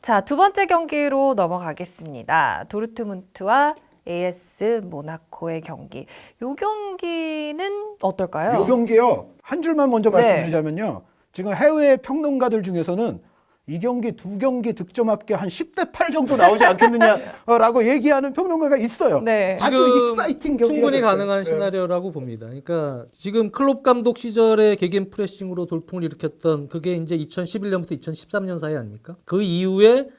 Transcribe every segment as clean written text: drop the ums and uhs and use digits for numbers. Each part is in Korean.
자, 두 번째 경기로 넘어가겠습니다. 도르트문트와 AS 모나코의 경기. 요 경기는 어떨까요? 요 경기요. 한 줄만 먼저 네. 말씀드리자면요. 지금 해외 평론가들 중에서는 이 경기 두 경기 득점 합계 한 10대 8 정도 나오지 않겠느냐라고 얘기하는 평론가가 있어요. 네. 아주 익사이팅 경기가 충분히 될 가능한 거예요. 시나리오라고 봅니다. 그러니까 지금 클롭 감독 시절에 개개인 프레싱으로 돌풍을 일으켰던 그게 이제 2011년부터 2013년 사이 아닙니까? 그 이후에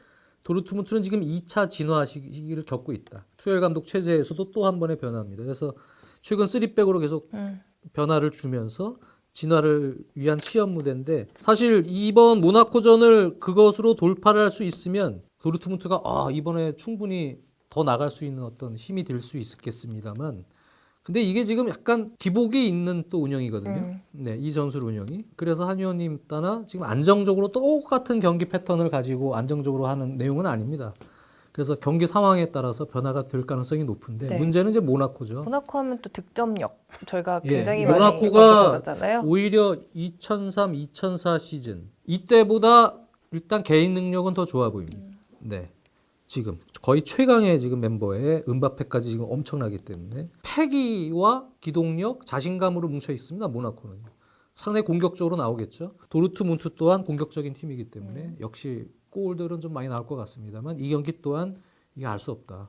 도르트문트는 지금 2차 진화 시기를 겪고 있다. 투엘 감독 체제에서도 또 한 번의 변화입니다. 그래서 최근 3백으로 계속 변화를 주면서 진화를 위한 시험 무대인데 사실 이번 모나코전을 그것으로 돌파를 할 수 있으면 도르트문트가 이번에 충분히 더 나갈 수 있는 어떤 힘이 될 수 있겠습니다만 근데 이게 지금 약간 기복이 있는 또 운영이거든요. 네, 이 전술 운영이. 그래서 한 의원님 따라 지금 안정적으로 똑같은 경기 패턴을 가지고 안정적으로 하는 내용은 아닙니다. 그래서 경기 상황에 따라서 변화가 될 가능성이 높은데 네. 문제는 이제 모나코죠. 모나코 하면 또 득점력 저희가 예, 굉장히 많이 모나코가 언급했었잖아요. 오히려 2003, 2004 시즌 이때보다 일단 개인 능력은 더 좋아 보입니다. 네, 지금 거의 최강의 지금 멤버에 은바페까지 지금 엄청나기 때문에 패기와 기동력, 자신감으로 뭉쳐 있습니다. 모나코는 상당히 공격적으로 나오겠죠. 도르트문트 또한 공격적인 팀이기 때문에 역시 골들은 좀 많이 나올 것 같습니다만 이 경기 또한 이게 알 수 없다.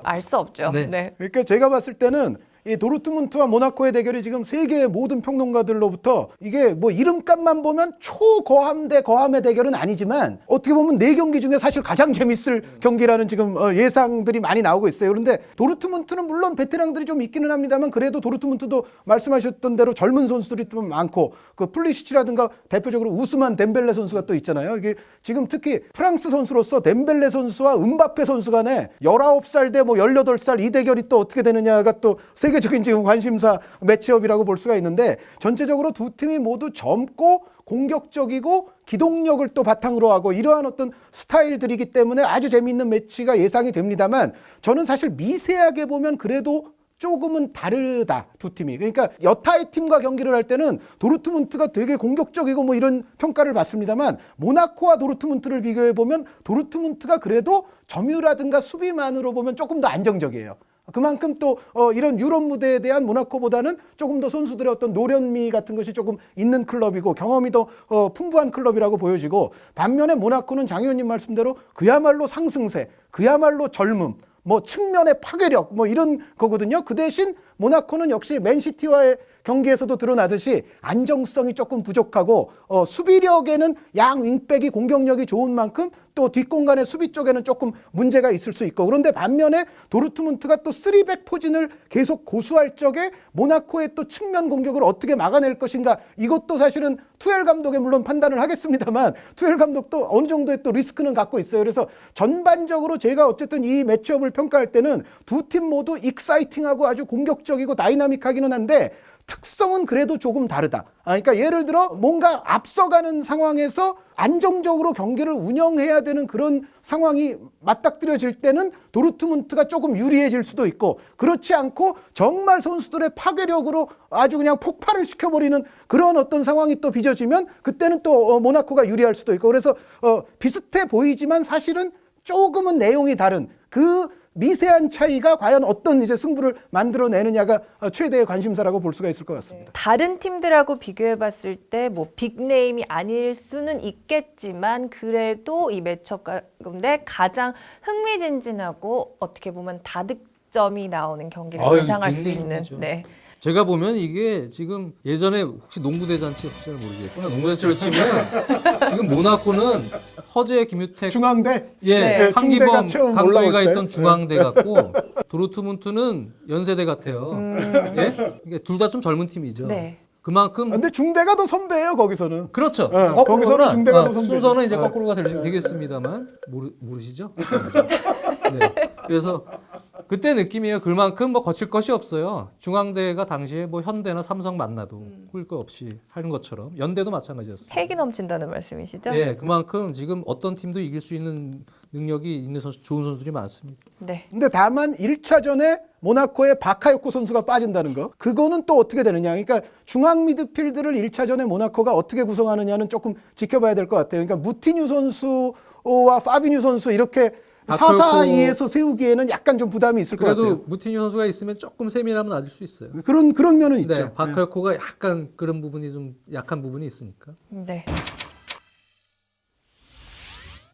알 수 없죠. 네. 네. 그러니까 제가 봤을 때는 이 도르트문트와 모나코의 대결이 지금 세계의 모든 평론가들로부터 이게 뭐 이름값만 보면 초거함 대 거함의 대결은 아니지만 어떻게 보면 네 경기 중에 사실 가장 재밌을 경기라는 지금 예상들이 많이 나오고 있어요. 그런데 도르트문트는 물론 베테랑들이 좀 있기는 합니다만 그래도 도르트문트도 말씀하셨던 대로 젊은 선수들이 좀 많고 그 플리시치라든가 대표적으로 우스만 덴벨레 선수가 또 있잖아요. 이게 지금 특히 프랑스 선수로서 덴벨레 선수와 은바페 선수 간에 19살 대 뭐 18살 이 대결이 또 어떻게 되느냐가 또 세계적인 지금 관심사 매치업이라고 볼 수가 있는데 전체적으로 두 팀이 모두 젊고 공격적이고 기동력을 또 바탕으로 하고 이러한 어떤 스타일들이기 때문에 아주 재미있는 매치가 예상이 됩니다만 저는 사실 미세하게 보면 그래도 조금은 다르다 두 팀이. 그러니까 여타의 팀과 경기를 할 때는 도르트문트가 되게 공격적이고 뭐 이런 평가를 받습니다만 모나코와 도르트문트를 비교해 보면 도르트문트가 그래도 점유라든가 수비만으로 보면 조금 더 안정적이에요. 그만큼 또 이런 유럽 무대에 대한 모나코보다는 조금 더 선수들의 어떤 노련미 같은 것이 조금 있는 클럽이고 경험이 더 풍부한 클럽이라고 보여지고 반면에 모나코는 장 의원님 말씀대로 그야말로 상승세, 그야말로 젊음, 뭐 측면의 파괴력 뭐 이런 거거든요. 그 대신 모나코는 역시 맨시티와의 경기에서도 드러나듯이 안정성이 조금 부족하고 수비력에는 양 윙백이 공격력이 좋은 만큼 또 뒷공간의 수비 쪽에는 조금 문제가 있을 수 있고 그런데 반면에 도르트문트가 또 3백 포진을 계속 고수할 적에 모나코의 또 측면 공격을 어떻게 막아낼 것인가 이것도 사실은 투엘 감독의 물론 판단을 하겠습니다만 투엘 감독도 어느 정도의 또 리스크는 갖고 있어요. 그래서 전반적으로 제가 어쨌든 이 매치업을 평가할 때는 두 팀 모두 익사이팅하고 아주 공격적이고 다이나믹하기는 한데 특성은 그래도 조금 다르다. 그러니까 예를 들어 뭔가 앞서가는 상황에서 안정적으로 경기를 운영해야 되는 그런 상황이 맞닥뜨려질 때는 도르트문트가 조금 유리해질 수도 있고 그렇지 않고 정말 선수들의 파괴력으로 아주 그냥 폭발을 시켜버리는 그런 어떤 상황이 또 빚어지면 그때는 또 모나코가 유리할 수도 있고 그래서 비슷해 보이지만 사실은 조금은 내용이 다른 그 미세한 차이가 과연 어떤 이제 승부를 만들어내느냐가 최대의 관심사라고 볼 수가 있을 것 같습니다. 다른 팀들하고 비교해봤을 때 뭐 빅네임이 아닐 수는 있겠지만 그래도 이 매치업 가운데 가장 흥미진진하고 어떻게 보면 다득점이 나오는 경기를 예상할 수 있는. 죠 네. 제가 보면 이게 지금 예전에 혹시 농구 대잔치 혹시 잘 모르겠구나. 농구 대잔치를 치면 지금 모나코는 허재, 김유택, 중앙대 예, 네. 중대가 황기범 처음 감독이가 올라올 때. 있던 중앙대 같고 도르트문트는 연세대 같아요. 예? 둘 다 좀 젊은 팀이죠. 네. 그만큼 근데 중대가 더 선배예요 거기서는. 그렇죠. 네, 거꾸로나 거기서는 중대가 더 선배죠. 순서는 이제 네. 거꾸로가 되겠습니다만 모르시죠? 네. 그래서 그때 느낌이에요. 그만큼 뭐 거칠 것이 없어요. 중앙대가 당시에 뭐 현대나 삼성 만나도 꿀 거 없이 하는 것처럼 연대도 마찬가지였어요. 패기 넘친다는 말씀이시죠? 예, 그만큼 지금 어떤 팀도 이길 수 있는 능력이 있는 선수, 좋은 선수들이 많습니다. 네. 근데 다만 1차전에 모나코의 바카요코 선수가 빠진다는 거. 그거는 또 어떻게 되느냐. 그러니까 중앙 미드필드를 1차전에 모나코가 어떻게 구성하느냐는 조금 지켜봐야 될 것 같아요. 그러니까 무티뉴 선수와 파비뉴 선수 이렇게 바카요코- 4-4-2에서 세우기에는 약간 좀 부담이 있을 것 그래도 같아요. 무티뉴 선수가 있으면 조금 세밀하면 낮을 수 있어요. 그런 면은 있죠. 네, 바카요코가 약간 그런 부분이 좀 약한 부분이 있으니까. 네.